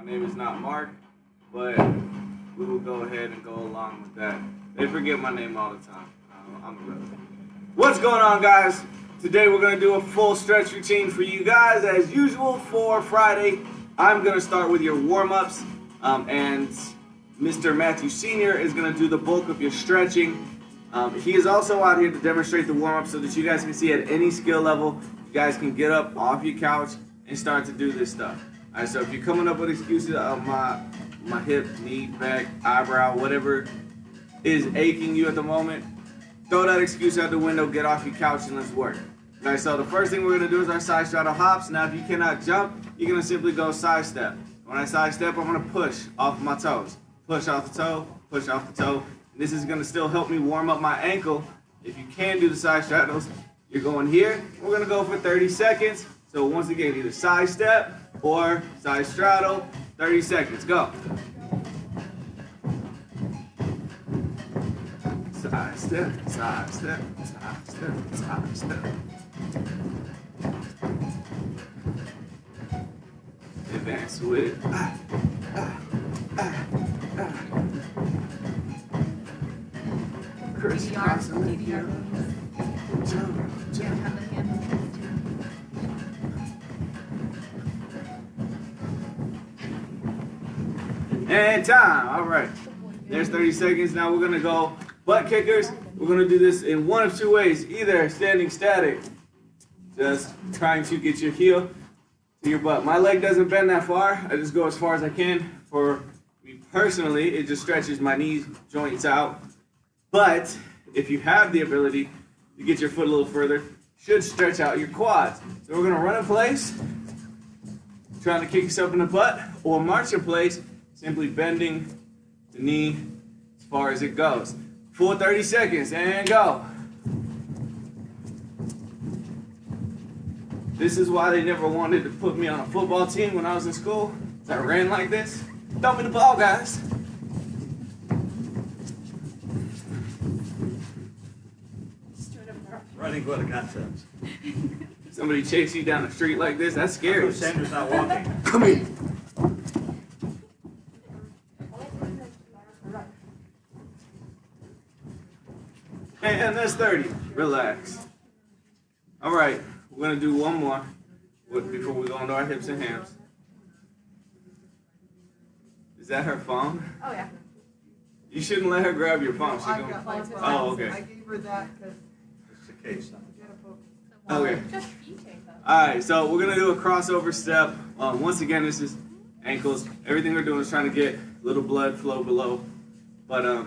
name is not Mark, but we will go ahead and go along with that. They forget my name all the time. I'm irrelevant. What's going on, guys? Today we're going to do a full stretch routine for you guys. As usual for Friday, I'm going to start with your warm-ups, and Mr. Matthew Sr. is going to do the bulk of your stretching. He is also out here to demonstrate the warm-up so that you guys can see at any skill level, you guys can get up off your couch and start to do this stuff. All right, so if you're coming up with excuses of my hip, knee, back, eyebrow, whatever is aching you at the moment, throw that excuse out the window, get off your couch, and let's work. All right, so the first thing we're going to do is our side straddle hops. Now, if you cannot jump, you're going to simply go side step. When I side step, I'm going to push off my toes. Push off the toe, push off the toe. This is going to still help me warm up my ankle. If you can do the side straddles, you're going here. We're going to go for 30 seconds. So once again, either side step or side straddle, 30 seconds. Go. Side step, side step, side step, side step. Advance with Chris and time. All right. There's 30 seconds. Now we're going to go butt kickers. We're going to do this in one of two ways. Either standing static, just trying to get your heel to your butt. My leg doesn't bend that far. I just go as far as I can. For me personally, it just stretches my knee joints out. But if you have the ability to get your foot a little further, should stretch out your quads. So we're going to run in place, trying to kick yourself in the butt, or march in place, simply bending the knee as far as it goes. Full 30 seconds, and go. This is why they never wanted to put me on a football team when I was in school. I ran like this. Throw me the ball, guys. Running for the concepts. Somebody chase you down the street like this, that's scary. Sanders not walking. Come here. And that's 30. Relax. All right, we're going to do one more before we go into our hips and hams. Is that her phone? Oh, yeah. You shouldn't let her grab your phone. She's I've gonna... got my phone. Oh, okay. I gave her that because It's the case. Okay. just keychain though. All right, so we're going to do a crossover step. Once again, this is ankles. Everything we're doing is trying to get a little blood flow below. But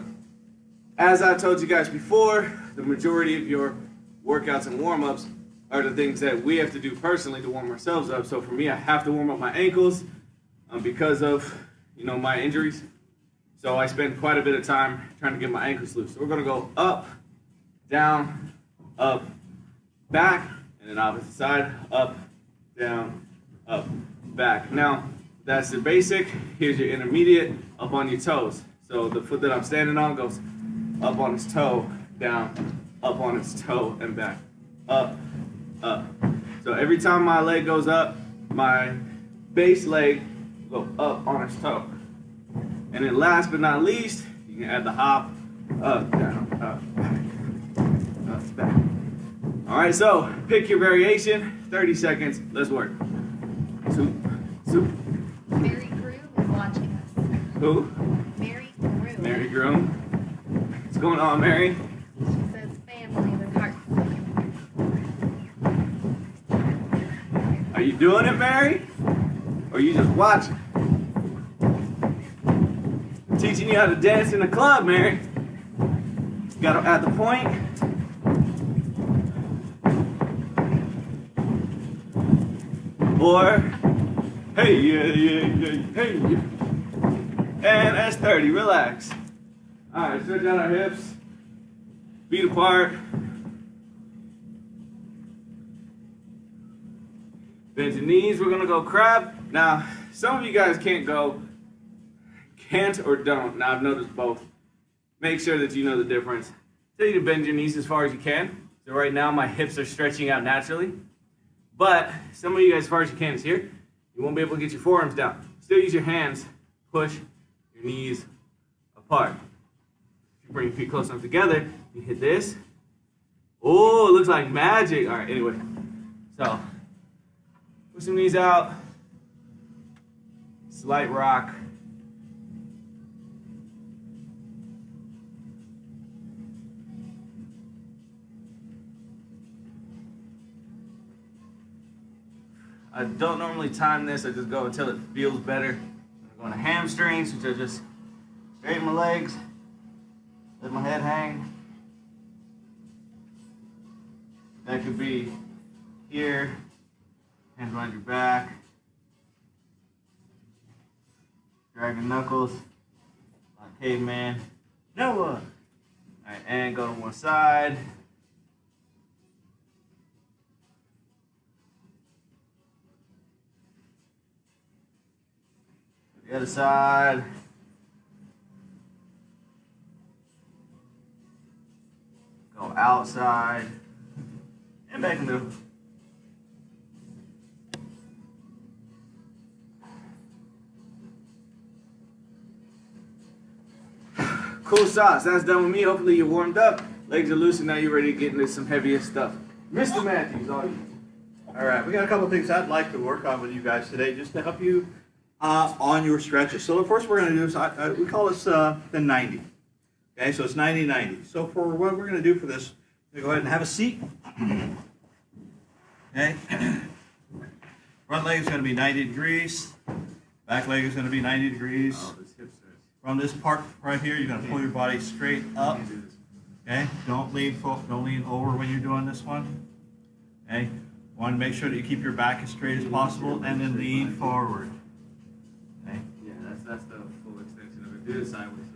as I told you guys before, the majority of your workouts and warm-ups are the things that we have to do personally to warm ourselves up. So for me, I have to warm up my ankles because of, my injuries. So I spend quite a bit of time trying to get my ankles loose. So we're going to go up, down, up, back, and then opposite side, up, down, up, back. Now, that's the basic. Here's your intermediate, up on your toes. So the foot that I'm standing on goes up on its toe, down, up on its toe, and back. Up, up. So every time my leg goes up, my base leg will go up on its toe. And then last but not least, you can add the hop, up, down, up, back. All right, so pick your variation, 30 seconds, let's work. Soup, soup. Mary Groom is watching us. Who? Mary Groom. Mary Groom. What's going on, Mary? She says family with hearts. Are you doing it, Mary? Or are you just watching? Teaching you how to dance in the club, Mary. Got to add the point. Or, hey, hey. And that's 30, relax. All right, stretch out our hips, feet apart. Bend your knees, we're gonna go crab. Now, some of you guys can't or don't. Now, I've noticed both. Make sure that you know the difference. Tell you to bend your knees as far as you can. So right now, my hips are stretching out naturally. But some of you guys, as far as you can, is here. You won't be able to get your forearms down. Still use your hands. Push your knees apart. If you bring your feet close enough together, you hit this. Oh, it looks like magic. All right, anyway. So, push some knees out. Slight rock. I don't normally time this. I just go until it feels better. I'm going to hamstrings, which are just straighten my legs, let my head hang. That could be here, hands behind your back, dragging knuckles, like caveman. Noah. All right, and go to one side. The other side. Go outside. And back in the middle. Cool sauce. That's done with me. Hopefully you're warmed up. Legs are loose and now you're ready to get into some heavier stuff. Mr. Matthews, all you. All right, we got a couple of things I'd like to work on with you guys today, just to help you on your stretches. So the first we're going to do is we call this the 90. Okay, so it's 90-90. So for what we're going to do for this, we're going to go ahead and have a seat. Okay. Front leg is going to be 90 degrees. Back leg is going to be 90 degrees. Oh, this hip stretch. From this part right here, you're going to pull your body straight up. Can't do this. Okay, don't lean over when you're doing this one. Okay, want to make sure that you keep your back as straight as possible, and then lean forward. Okay, Yeah, that's the full extension of it. Do it sideways.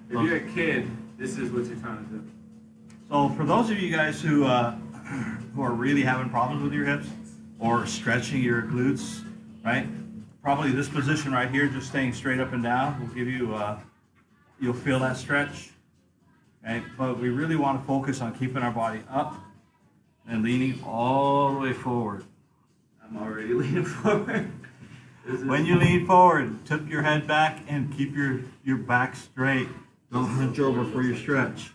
If you're a kid, this is what you're trying to do. so for those of you guys who are really having problems with your hips or stretching your glutes, right? Probably this position right here, just staying straight up and down, will give you you'll feel that stretch. Okay, but we really want to focus on keeping our body up and leaning all the way forward. I'm already leaning forward. When you lean forward, tip your head back and keep your back straight. Don't hunch over for your stretch.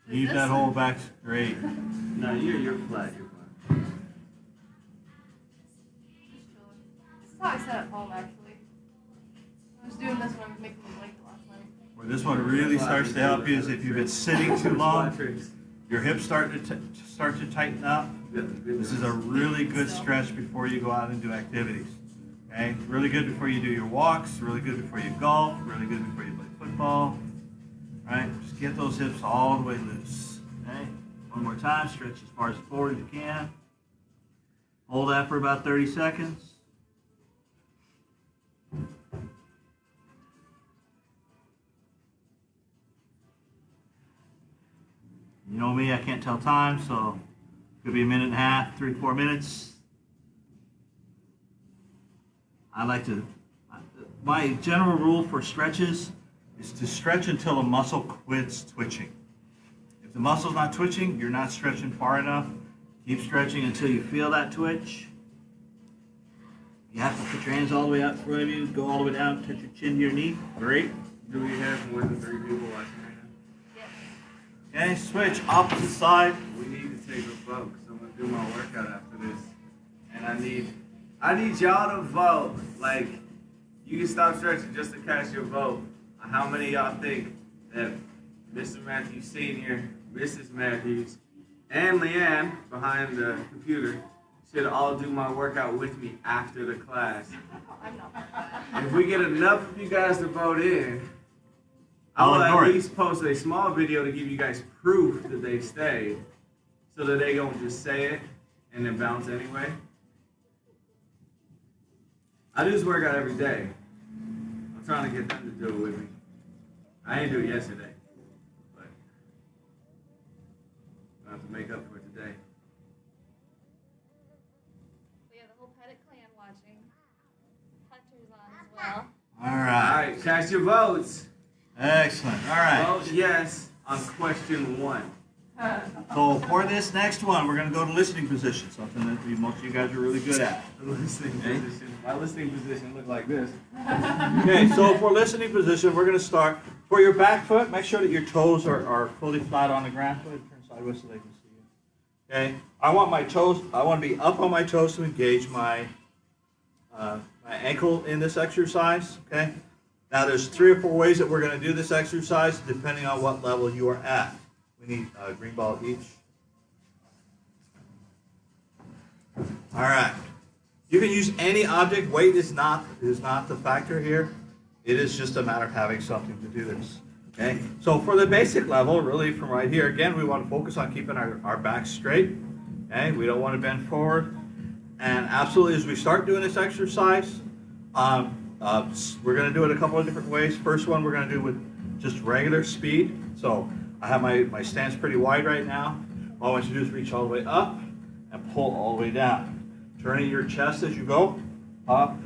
Leave that whole back straight. No, you're flat. You're flat. Just chilling. This is how I set at home, actually. I was doing this when I was making the blanket last night. Where this one really starts to help you is if you've been sitting too long, your hips start to tighten up. This is a really good stretch before you go out and do activities. Okay, really good before you do your walks. Really good before you golf. Really good before you play football. Right, just get those hips all the way loose. Okay, one more time. Stretch as far as forward as you can. Hold that for about 30 seconds. You know me, I can't tell time, so it could be a minute and a half, 3-4 minutes. I like to, my general rule for stretches is to stretch until the muscle quits twitching. If the muscle's not twitching, you're not stretching far enough. Keep stretching until you feel that twitch. You have to put your hands all the way out in front of you, go all the way down, touch your chin to your knee. Great. Do we have more than 3 people watching right now? Okay, switch, opposite side. We need to take a vote because I'm gonna do my workout after this, and I need y'all to vote. Like, you can stop stretching just to cast your vote on how many of y'all think that Mr. Matthews Sr., Mrs. Matthews, and Leanne behind the computer should all do my workout with me after the class. I'm not. If we get enough of you guys to vote in, I'll I'll ignore at it. least post a small video to give you guys proof that they stayed, so that they don't just say it and then bounce anyway. I do this workout every day. I'm trying to get them to do it with me. I didn't do it yesterday, but I have to make up for it today. We have the whole Pettit clan watching. Hunter's on as well. All All right. right, cast your votes. Excellent. All right. Vote yes on question 1. So for this next one, we're gonna go to listening position, something that most of you guys are really good at. The listening position. My listening position looked like this. Okay, so for listening position, we're gonna start, for your back foot, make sure that your toes are fully flat on the ground. Go ahead and turn sideways so they can see you. Okay, I want to be up on my toes to engage my ankle in this exercise, okay? Now there's 3 or 4 ways that we're gonna do this exercise depending on what level you are at. We need a green ball each. All right. You can use any object. Weight is not the factor here. It is just a matter of having something to do this. Okay. So for the basic level, really from right here, again, we want to focus on keeping our back straight. Okay. We don't want to bend forward. And absolutely, as we start doing this exercise, we're going to do it a couple of different ways. First one we're going to do with just regular speed. So I have my stance pretty wide right now. All I want you to do is reach all the way up and pull all the way down. Turning your chest as you go, up,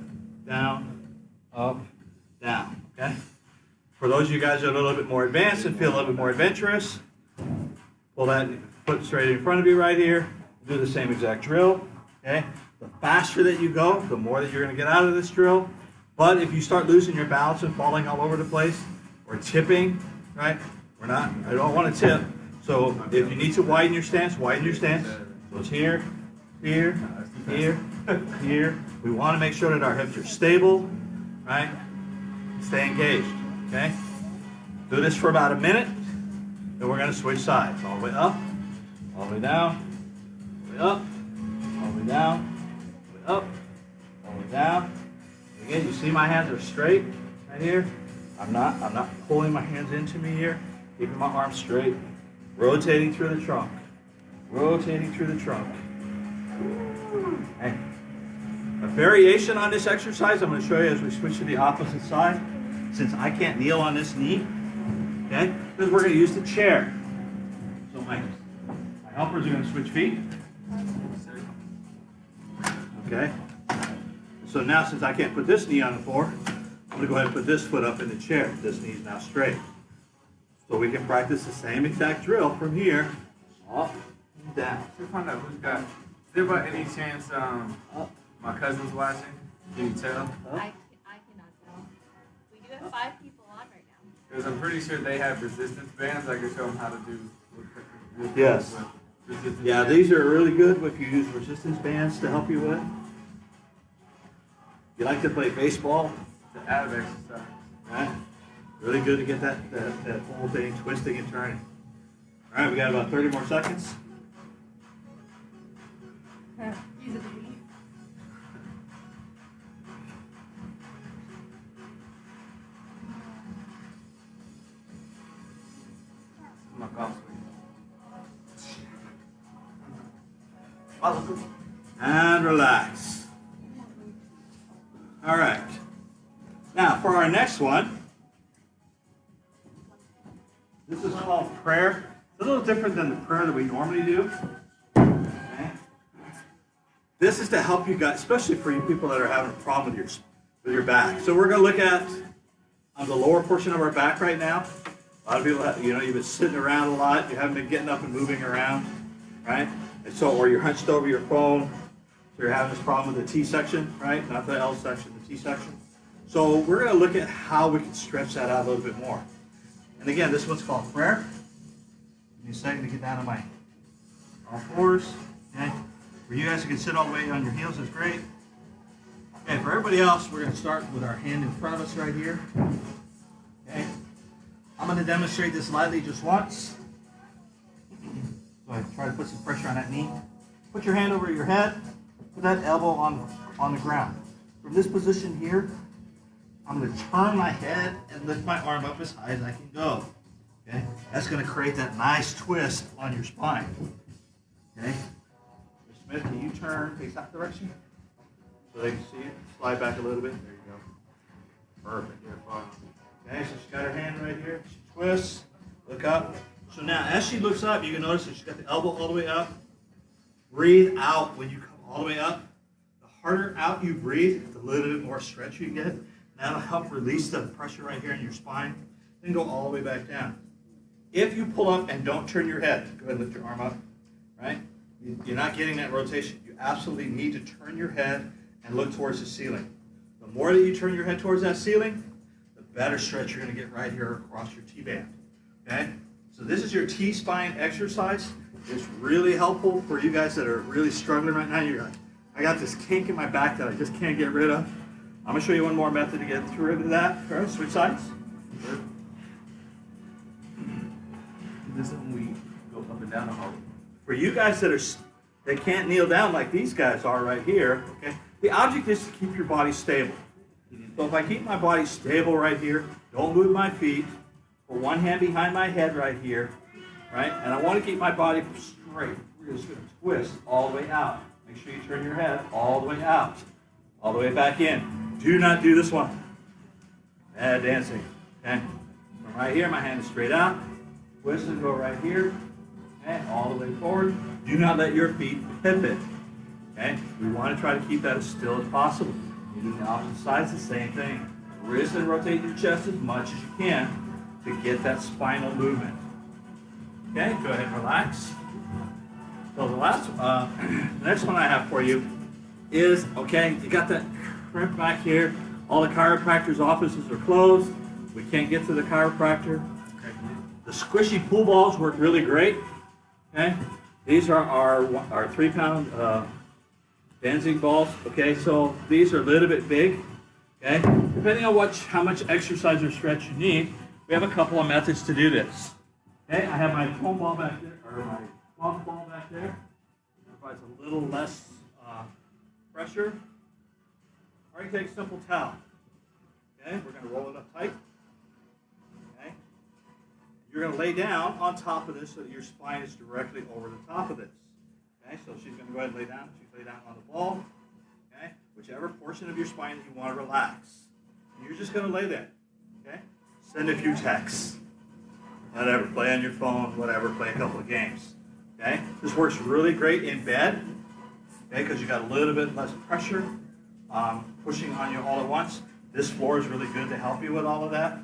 down, okay? For those of you guys that are a little bit more advanced and feel a little bit more adventurous, pull that foot straight in front of you right here. Do the same exact drill, okay? The faster that you go, the more that you're gonna get out of this drill. But if you start losing your balance and falling all over the place, or tipping, right? I don't want to tip. So if you need to widen your stance, widen your stance. So it's here, here, here, here. We want to make sure that our hips are stable, right? Stay engaged, okay? Do this for about a minute, then we're going to switch sides. All the way up, all the way down, all the way up, all the way down, all the way up, all the way down. Again, you see my hands are straight right here. I'm not pulling my hands into me here. Keeping my arms straight. Rotating through the trunk. Rotating through the trunk. Okay. A variation on this exercise I'm going to show you as we switch to the opposite side. Since I can't kneel on this knee, okay, because we're going to use the chair. So my helpers are going to switch feet. Okay. So now since I can't put this knee on the floor, I'm going to go ahead and put this foot up in the chair. This knee is now straight. So we can practice the same exact drill from here, up and down. Let's find out who's got. Is there by any chance my cousin's watching? Can you tell? I cannot tell. We do have 5 people on right now. Because I'm pretty sure they have resistance bands. I can show them how to do. Yes. Resistance Yeah, bands. these are really good if you use resistance bands to help you with. You like to play baseball, The ab exercise. right? Really good to get that whole thing twisting and turning. All right, we got about 30 more seconds. Use it to me. My golf swing. And relax. All right. Now, for our next one, this is called prayer. It's a little different than the prayer that we normally do. Okay. This is to help you guys, especially for you people that are having a problem with your back. So we're going to look at the lower portion of our back right now. A lot of people, you've been sitting around a lot. You haven't been getting up and moving around, right? And so, or you're hunched over your phone. So you're having this problem with the T section, right? Not the L section, the T section. So we're going to look at how we can stretch that out a little bit more. And again, this one's called prayer. Give me a second to get down on my all fours. Okay. For you guys who can sit all the way on your heels is great. Okay, for everybody else, we're going to start with our hand in front of us right here. Okay. I'm going to demonstrate this lightly just once. So I try to put some pressure on that knee. Put your hand over your head. Put that elbow on the ground. From this position here, I'm going to turn my head and lift my arm up as high as I can go. Okay? That's going to create that nice twist on your spine. Okay? Mr. Smith, can you turn face that direction? So they can see it. Slide back a little bit. There you go. Perfect. You're fine. Okay, so she's got her hand right here. She twists. Look up. So now, as she looks up, you can notice that she's got the elbow all the way up. Breathe out when you come all the way up. The harder out you breathe, the little bit more stretch you get. That'll help release the pressure right here in your spine. Then go all the way back down. If you pull up and don't turn your head, go ahead and lift your arm up, right? You're not getting that rotation. You absolutely need to turn your head and look towards the ceiling. The more that you turn your head towards that ceiling, the better stretch you're going to get right here across your T-band. Okay? So this is your T-spine exercise. It's really helpful for you guys that are really struggling right now. You're like, I got this kink in my back that I just can't get rid of. I'm going to show you one more method to get rid of that. All right, switch sides. This is when we go up and down a hole. For you guys that can't kneel down like these guys are right here, okay, the object is to keep your body stable. So if I keep my body stable right here, don't move my feet, put one hand behind my head right here, right, and I want to keep my body straight. We're just going to twist all the way out. Make sure you turn your head all the way out, all the way back in. Do not do this one. Bad dancing. Okay? From right here, my hand is straight out. Twist and go right here, and all the way forward. Do not let your feet pivot. Okay? We want to try to keep that as still as possible. You do the opposite sides, the same thing. Wrist and rotate your chest as much as you can to get that spinal movement. Okay? Go ahead and relax. So the next one I have for you is, okay, you got that crimp back here. All the chiropractor's offices are closed. We can't get to the chiropractor. The squishy pool balls work really great. Okay, these are our 3-pound Danzig balls. Okay, so these are a little bit big. Okay, depending on how much exercise or stretch you need, we have a couple of methods to do this. Okay, I have my foam ball back there, or my cloth ball back there. It provides a little less pressure. Or you take a simple towel. Okay, we're going to roll it up tight. Okay. You're going to lay down on top of this so that your spine is directly over the top of this. Okay, so she's going to go ahead and lay down. She's lay down on the ball. Okay, whichever portion of your spine that you want to relax. And you're just going to lay there. Okay, send a few texts. Whatever, play on your phone, whatever, play a couple of games. Okay, this works really great in bed. Okay, because you got a little bit less pressure pushing on you all at once. This floor is really good to help you with all of that.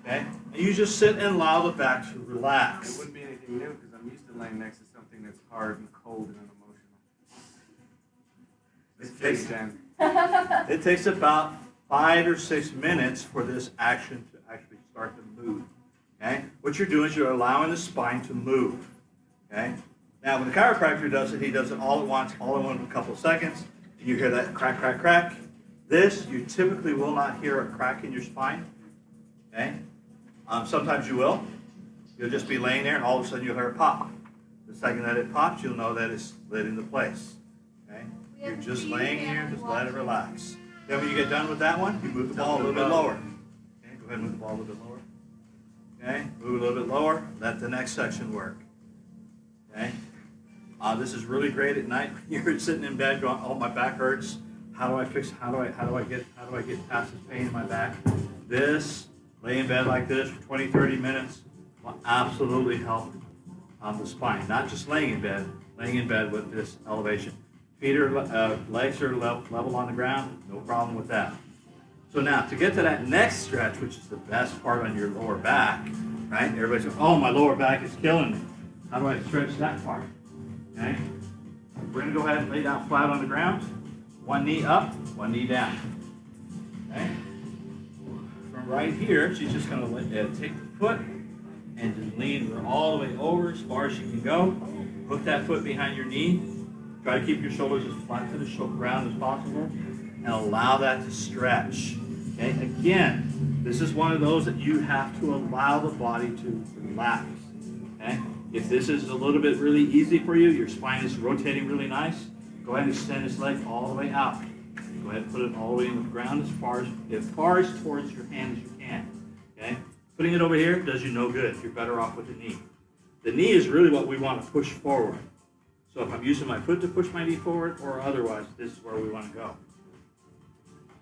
Okay? And you just sit and allow the back to relax. It wouldn't be anything new because I'm used to laying next to something that's hard and cold and unemotional. It takes about 5 or 6 minutes for this action to actually start to move. Okay? What you're doing is you're allowing the spine to move. Okay? Now, when the chiropractor does it, he does it all at once, all in one couple of seconds. You hear that crack, crack, crack. This, you typically will not hear a crack in your spine. Okay? Sometimes you will. You'll just be laying there, and all of a sudden you'll hear a pop. The second that it pops, you'll know that it's slid into place. Okay? You're just laying here, just let it relax. Then when you get done with that one, you move the ball a little bit lower. Okay? Go ahead and move the ball a little bit lower. Okay? Move a little bit lower. Let the next section work. Okay? This is really great at night when you're sitting in bed going, oh, my back hurts. How do I get past this pain in my back? This, lay in bed like this for 20, 30 minutes will absolutely help the spine. Not just laying in bed with this elevation. Legs are level on the ground, no problem with that. So now, to get to that next stretch, which is the best part on your lower back, right? Everybody's going, oh, my lower back is killing me. How do I stretch that part? Okay? We're going to go ahead and lay down flat on the ground. One knee up, one knee down. Okay? From right here, she's just going to take the foot and just lean her all the way over as far as she can go. Hook that foot behind your knee. Try to keep your shoulders as flat to the ground as possible. And allow that to stretch. Okay? Again, this is one of those that you have to allow the body to relax. Okay? If this is a little bit really easy for you, your spine is rotating really nice, go ahead and extend this leg all the way out. Go ahead and put it all the way in the ground as far as towards your hand as you can. Okay? Putting it over here does you no good. You're better off with the knee. The knee is really what we want to push forward. So if I'm using my foot to push my knee forward or otherwise, this is where we want to go.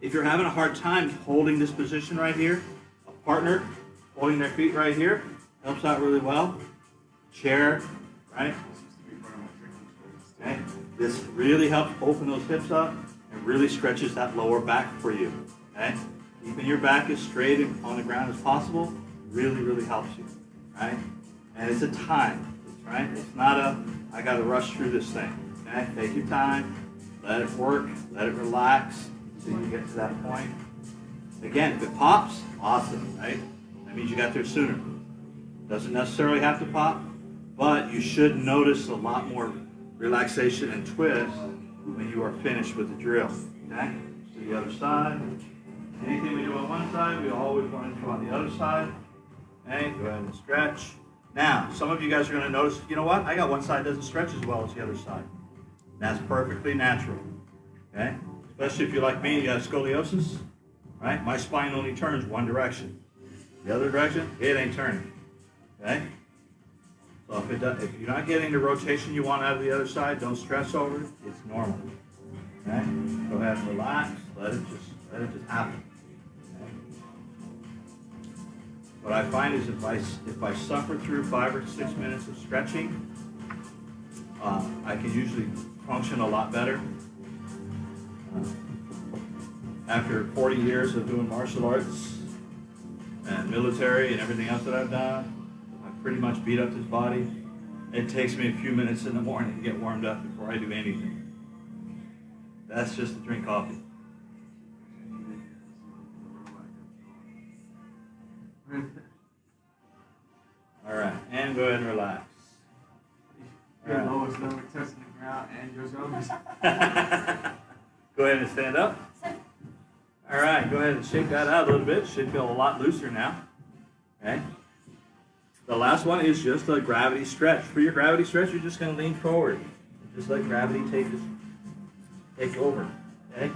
If you're having a hard time holding this position right here, a partner holding their feet right here helps out really well. Chair, right? Okay. This really helps open those hips up and really stretches that lower back for you. Okay? Keeping your back as straight and on the ground as possible really, really helps you. right? And it's a time, right? It's not a, I gotta rush through this thing, okay? Take your time, let it work, let it relax until you get to that point. Again, if it pops, awesome, right? That means you got there sooner. Doesn't necessarily have to pop, but you should notice a lot more relaxation and twist when you are finished with the drill, okay? To the other side. Anything we do on one side, we always want to do on the other side. Okay, go ahead and stretch. Now, some of you guys are going to notice, you know what? I got one side doesn't stretch as well as the other side. That's perfectly natural, okay? Especially if you're like me, you got scoliosis, right? My spine only turns one direction. The other direction, it ain't turning, okay? So if you're not getting the rotation you want out of the other side, don't stress over it. It's normal, okay? Go ahead and relax. Let it just happen. Okay? What I find is if I suffer through 5 or 6 minutes of stretching, I can usually function a lot better. After 40 years of doing martial arts and military and everything else that I've done, I've pretty much beat up this body. It takes me a few minutes in the morning to get warmed up before I do anything. That's just to drink coffee. All right, and go ahead and relax. Your lowest number touching the ground and your shoulders. Go ahead and stand up. All right, go ahead and shake that out a little bit. Should feel a lot looser now. Okay. The last one is just a gravity stretch. For your gravity stretch, you're just going to lean forward. Just let gravity take over. Okay.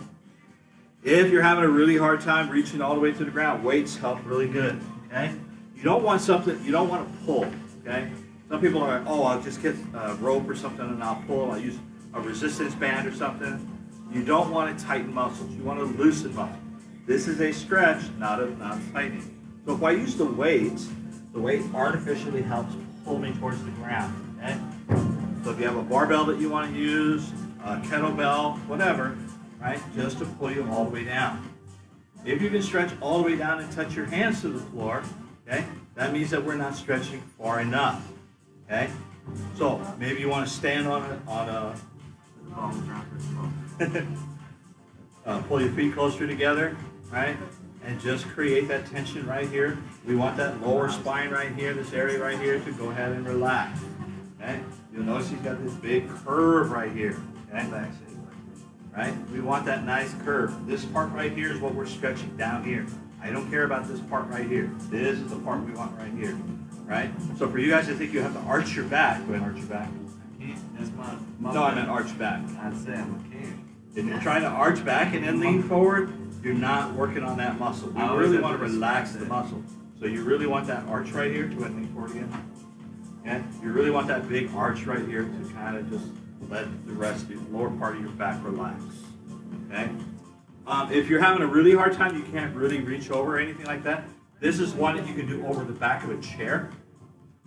If you're having a really hard time reaching all the way to the ground, weights help really good. Okay. You don't want to pull. Okay. Some people are, oh, I'll just get a rope or something and I'll pull. I'll use a resistance band or something. You don't want to tighten muscles. You want to loosen muscles. This is a stretch, not a tightening. So if I use the weight artificially helps pull me towards the ground. Okay. So if you have a barbell that you want to use, a kettlebell, whatever, right, just to pull you all the way down. If you can stretch all the way down and touch your hands to the floor, okay, that means that we're not stretching far enough. Okay, so maybe you want to stand on a pull your feet closer together, right, and just create that tension right here. We want that lower spine right here, this area right here, to go ahead and relax. Okay, you'll notice he's got this big curve right here. Okay, right? We want that nice curve. This part right here is what we're stretching down here. I don't care about this part right here. This is the part we want right here. Right? So for you guys, I think you have to arch your back. Go ahead and arch your back. That's my No, I meant arch back. I said I can't. If you're trying to arch back and then lean forward, you're not working on that muscle. We really want to relax the muscle. So you really want that arch right here. Go ahead and lean forward again. Okay? You really want that big arch right here to kind of just let the rest of the lower part of your back relax. Okay? If you're having a really hard time, you can't really reach over or anything like that. This is one that you can do over the back of a chair.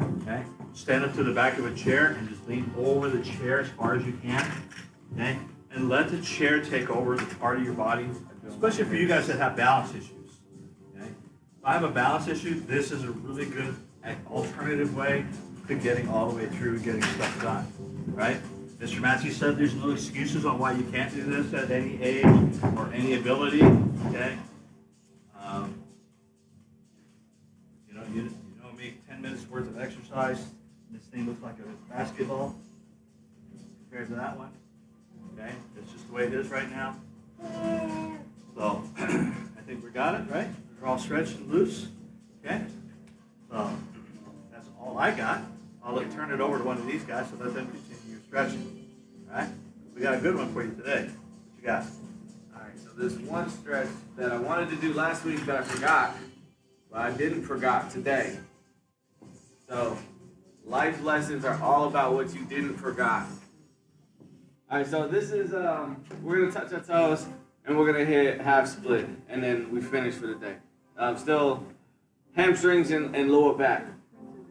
Okay? Stand up to the back of a chair and just lean over the chair as far as you can. Okay? And let the chair take over the part of your body, especially for you guys that have balance issues. Okay? If I have a balance issue, this is a really good alternative way to getting all the way through and getting stuff done. Right? Mr. Matthews said there's no excuses on why you can't do this at any age or any ability. Okay? You know me, 10 minutes worth of exercise. This thing looks like a basketball compared to that one. Okay? It's just the way it is right now. So, I think we got it, right? They're all stretched and loose. Okay? So, that's all I got. I'll turn it over to one of these guys so let them continue stretching. All right? We got a good one for you today. What you got? All right, so there's one stretch that I wanted to do last week but I forgot. But I didn't forgot today. So, life lessons are all about what you didn't forgot. All right, so this is, we're going to touch our toes, and we're going to hit half split, and then we finish for the day. Still, hamstrings and lower back.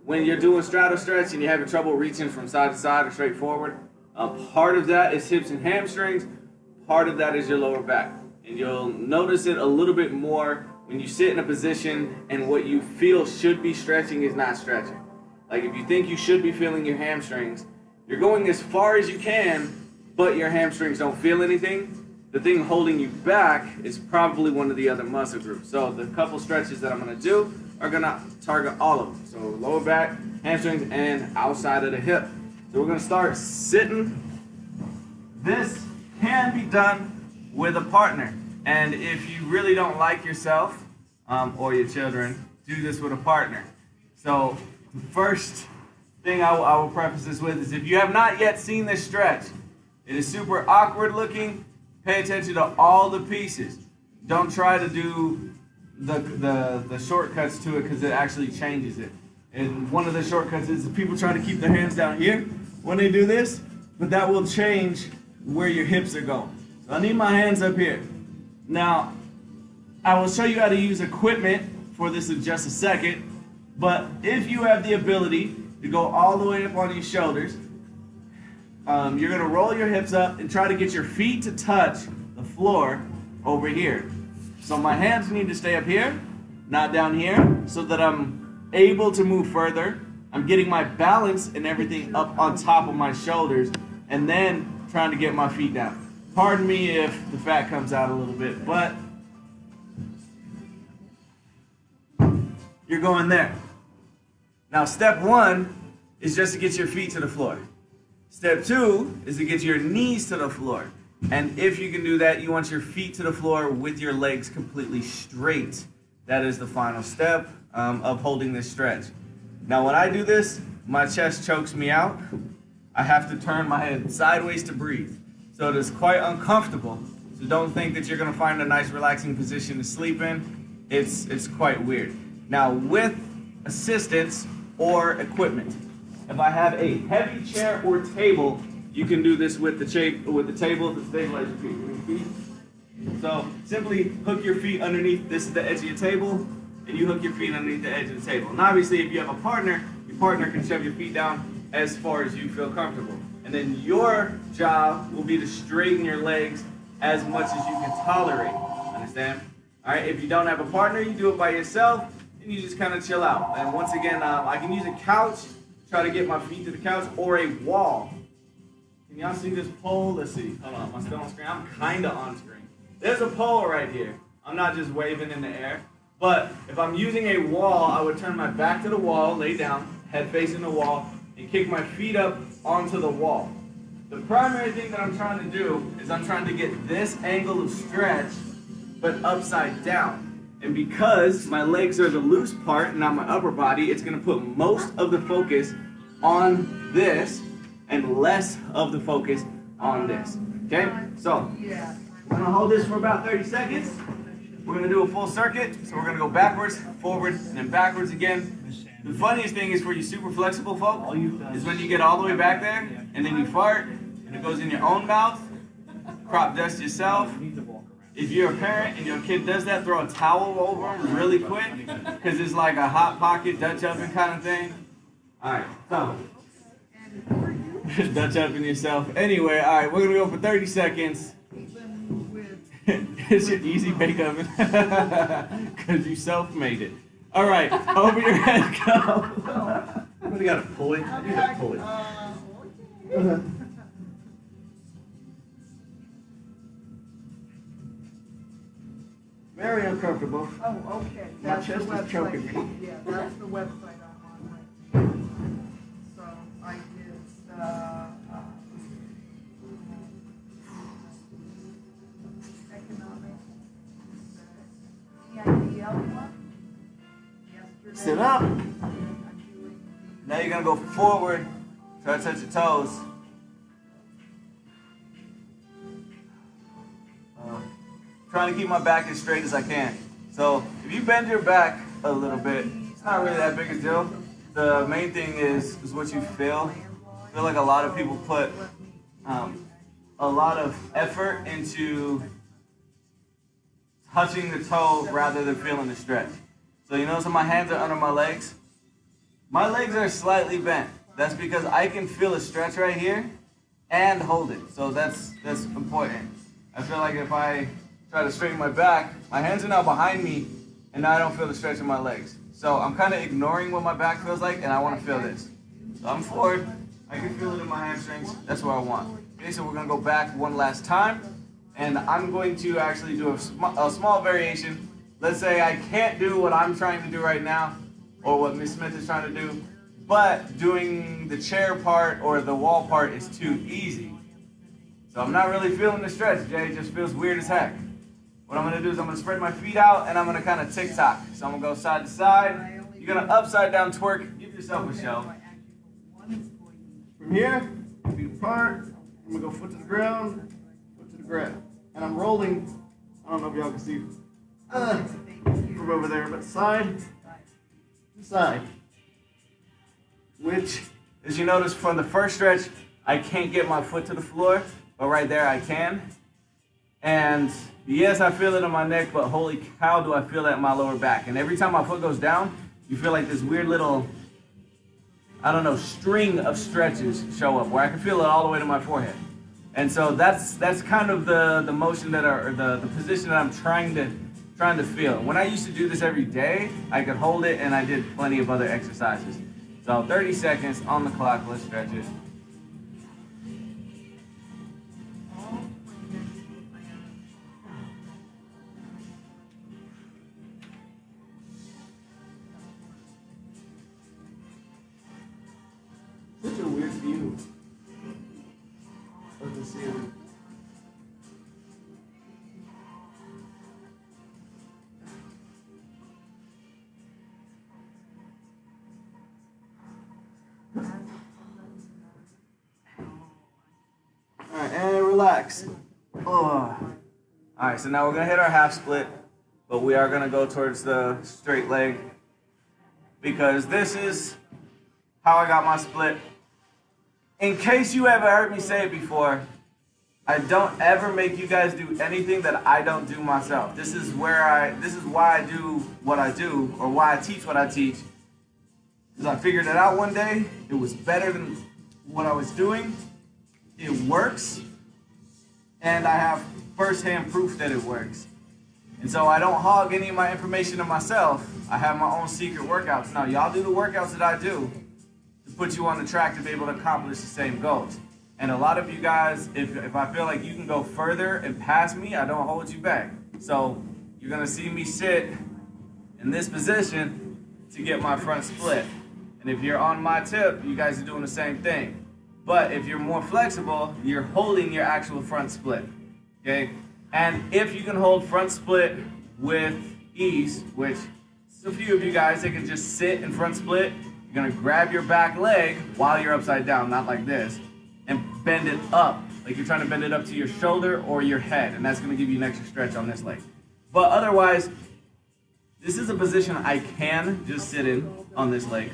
When you're doing straddle stretch and you're having trouble reaching from side to side or straight forward, part of that is hips and hamstrings, part of that is your lower back. And you'll notice it a little bit more when you sit in a position and what you feel should be stretching is not stretching. Like if you think you should be feeling your hamstrings, you're going as far as you can, but your hamstrings don't feel anything. The thing holding you back is probably one of the other muscle groups. So the couple stretches that I'm gonna do are gonna target all of them. So lower back, hamstrings, and outside of the hip. So we're gonna start sitting. This can be done with a partner. And if you really don't like yourself or your children, do this with a partner. So the first thing I will preface this with is if you have not yet seen this stretch, it is super awkward looking. Pay attention to all the pieces. Don't try to do the shortcuts to it because it actually changes it. And one of the shortcuts is people try to keep their hands down here when they do this, but that will change where your hips are going. So I need my hands up here. Now, I will show you how to use equipment for this in just a second, but if you have the ability to go all the way up on your shoulders, you're gonna roll your hips up and try to get your feet to touch the floor over here. So my hands need to stay up here, not down here, so that I'm able to move further. I'm getting my balance and everything up on top of my shoulders, and then trying to get my feet down. Pardon me if the fat comes out a little bit, but you're going there. Now step one is just to get your feet to the floor. Step two is to get your knees to the floor. And if you can do that, you want your feet to the floor with your legs completely straight. That is the final step of holding this stretch. Now when I do this, my chest chokes me out. I have to turn my head sideways to breathe. So it is quite uncomfortable. So don't think that you're gonna find a nice relaxing position to sleep in. It's quite weird. Now with assistance or equipment, if I have a heavy chair or table, you can do this with the table to stabilize your feet. So simply hook your feet underneath. This is the edge of your table, and you hook your feet underneath the edge of the table. And obviously, if you have a partner, your partner can shove your feet down as far as you feel comfortable. And then your job will be to straighten your legs as much as you can tolerate. Understand? All right. If you don't have a partner, you do it by yourself, and you just kind of chill out. And once again, I can use a couch. Try to get my feet to the couch or a wall. Can y'all see this pole? Let's see. Hold on, am I still on screen? I'm kind of on screen. There's a pole right here. I'm not just waving in the air. But if I'm using a wall, I would turn my back to the wall, lay down, head facing the wall, and kick my feet up onto the wall. The primary thing that I'm trying to do is I'm trying to get this angle of stretch, but upside down. And because my legs are the loose part, not my upper body, it's going to put most of the focus on this and less of the focus on this. Okay? So, we're going to hold this for about 30 seconds. We're going to do a full circuit. So we're going to go backwards, forward, and then backwards again. The funniest thing is for you super flexible folk is when you get all the way back there and then you fart and it goes in your own mouth, crop dust yourself. If you're a parent and your kid does that, throw a towel over them really quick because it's like a hot pocket Dutch oven kind of thing. All right, so Dutch oven yourself. Anyway, all right, we're gonna go for 30 seconds. It's your easy bake oven because you self-made it. All right, over your head, go. Somebody got a pulley? I need a pulley. Very uncomfortable. Oh, okay. My That's the chest is choking website. me. Yeah, that's the website I'm on right now. So I did, economics, EIDL one. Yesterday. Sit up. I'm doing Now you're gonna go forward. Try to touch your toes. Trying to keep my back as straight as I can. So if you bend your back a little bit, it's not really that big a deal. The main thing is what you feel. I feel like a lot of people put a lot of effort into touching the toe rather than feeling the stretch. So you notice how my hands are under my legs? My legs are slightly bent. That's because I can feel a stretch right here and hold it. So that's important. I feel like if I try to straighten my back, my hands are now behind me, and now I don't feel the stretch in my legs. So I'm kind of ignoring what my back feels like, and I want to feel this. So I'm forward. I can feel it in my hamstrings. That's what I want. Okay, so we're going to go back one last time. And I'm going to actually do a small variation. Let's say I can't do what I'm trying to do right now, or what Miss Smith is trying to do, but doing the chair part or the wall part is too easy. So I'm not really feeling the stretch, Jay. It just feels weird as heck. What I'm gonna do is I'm gonna spread my feet out and I'm gonna kind of tick-tock. So I'm gonna go side to side. You're gonna upside down twerk. Give yourself a show. From here, feet apart. I'm gonna go foot to the ground, foot to the ground. And I'm rolling, I don't know if y'all can see from over there, but side to side. Which, as you notice from the first stretch, I can't get my foot to the floor, but right there I can. And yes, I feel it in my neck, but holy cow, do I feel that in my lower back. And every time my foot goes down, you feel like this weird little, I don't know, string of stretches show up where I can feel it all the way to my forehead. And so that's kind of the motion that or the position that I'm trying to feel. When I used to do this every day, I could hold it and I did plenty of other exercises. So 30 seconds on the clock, let's stretch it. Such a weird view of the ceiling. Alright, and relax. Oh. Alright, so now we're going to hit our half split, but we are going to go towards the straight leg because this is how I got my split. In case you ever heard me say it before, I don't ever make you guys do anything that I don't do myself. This is why I do what I do, or why I teach what I teach. Because I figured it out one day, it was better than what I was doing. It works, and I have first-hand proof that it works. And so I don't hog any of my information to myself. I have my own secret workouts. Now, y'all do the workouts that I do to put you on the track to be able to accomplish the same goals. And a lot of you guys, if I feel like you can go further and pass me, I don't hold you back. So you're gonna see me sit in this position to get my front split. And if you're on my tip, you guys are doing the same thing. But if you're more flexible, you're holding your actual front split, okay? And if you can hold front split with ease, which a few of you guys, they can just sit in front split. You're gonna grab your back leg while you're upside down, not like this, and bend it up, like you're trying to bend it up to your shoulder or your head, and that's gonna give you an extra stretch on this leg. But otherwise, this is a position I can just sit in on this leg.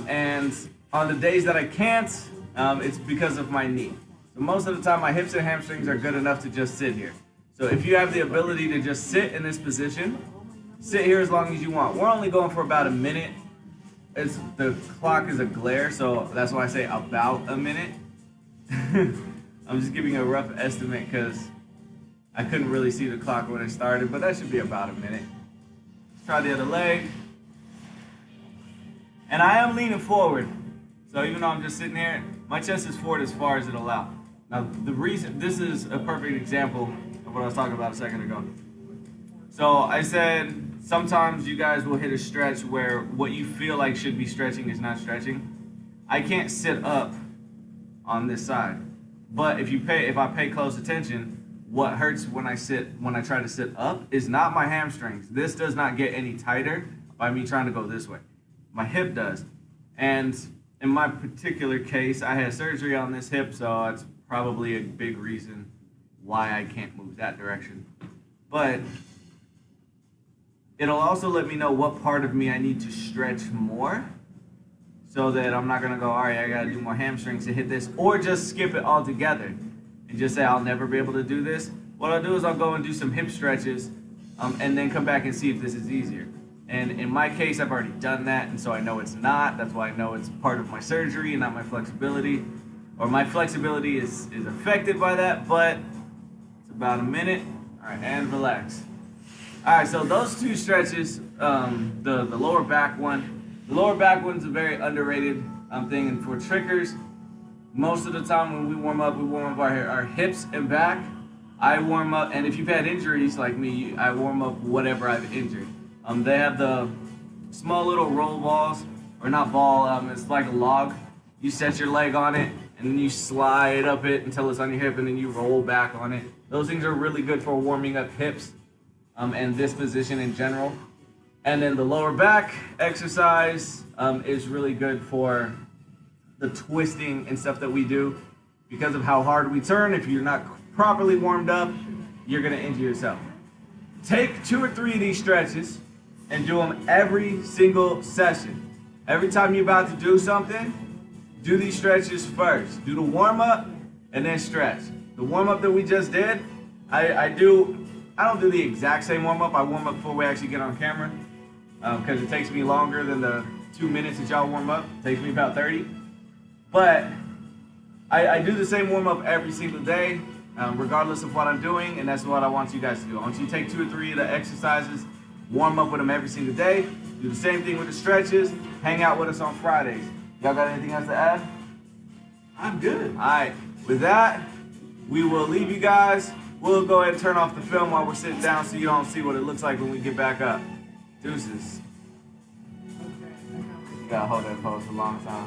And on the days that I can't, it's because of my knee. So most of the time, my hips and hamstrings are good enough to just sit here. So if you have the ability to just sit in this position, sit here as long as you want. We're only going for about a minute. The clock is a glare, so that's why I say about a minute. I'm just giving a rough estimate because I couldn't really see the clock when it started, but that should be about a minute. Let's try the other leg. And I am leaning forward. So even though I'm just sitting here, my chest is forward as far as it'll allow. Now, the reason, this is a perfect example of what I was talking about a second ago. So I said, sometimes you guys will hit a stretch where what you feel like should be stretching is not stretching. I can't sit up on this side. But if I pay close attention, what hurts when I try to sit up is not my hamstrings. This does not get any tighter by me trying to go this way. My hip does. And in my particular case, I had surgery on this hip, so it's probably a big reason why I can't move that direction. But it'll also let me know what part of me I need to stretch more so that I'm not gonna go, all right, I gotta do more hamstrings to hit this, or just skip it altogether and just say I'll never be able to do this. What I'll do is I'll go and do some hip stretches and then come back and see if this is easier. And in my case, I've already done that, and so I know it's not. That's why I know it's part of my surgery and not my flexibility. Or my flexibility is affected by that, but it's about a minute. All right, and relax. All right, so those two stretches, the lower back one, the lower back one's a very underrated thing. And for trickers, most of the time when we warm up our hips and back. I warm up, and if you've had injuries like me, I warm up whatever I've injured. They have the small little roll balls, or not ball, it's like a log. You set your leg on it, and then you slide up it until it's on your hip, and then you roll back on it. Those things are really good for warming up hips and this position in general. And then the lower back exercise is really good for the twisting and stuff that we do. Because of how hard we turn, if you're not properly warmed up, you're gonna injure yourself. Take 2 or 3 of these stretches and do them every single session. Every time you're about to do something, do these stretches first. Do the warm up and then stretch. The warm up that we just did, I don't do the exact same warm up. I warm up before we actually get on camera because it takes me longer than the 2 minutes that y'all warm up. It takes me about 30. But I do the same warm up every single day, regardless of what I'm doing, and that's what I want you guys to do. I want you to take 2 or 3 of the exercises, warm up with them every single day, do the same thing with the stretches, hang out with us on Fridays. Y'all got anything else to add? I'm good. All right, with that, we will leave you guys. We'll go ahead and turn off the film while we're sitting down so you don't see what it looks like when we get back up. Deuces. Okay, I know. You gotta hold that pose a long time.